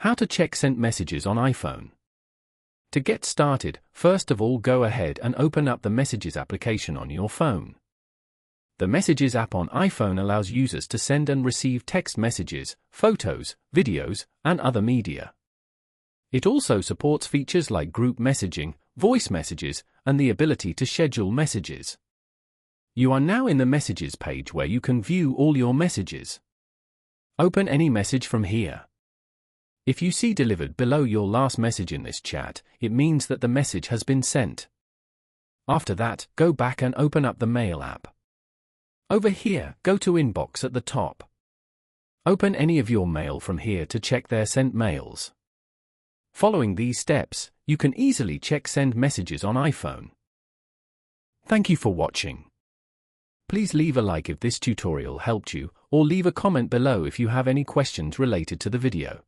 How to check sent messages on iPhone. To get started, first of all go ahead and open up the Messages application on your phone. The Messages app on iPhone allows users to send and receive text messages, photos, videos, and other media. It also supports features like group messaging, voice messages, and the ability to schedule messages. You are now in the Messages page where you can view all your messages. Open any message from here. If you see delivered below your last message in this chat, it means that the message has been sent. After that, go back and open up the Mail app. Over here, go to Inbox at the top. Open any of your mail from here to check their sent mails. Following these steps, you can easily check send messages on iPhone. Thank you for watching. Please leave a like if this tutorial helped you, or leave a comment below if you have any questions related to the video.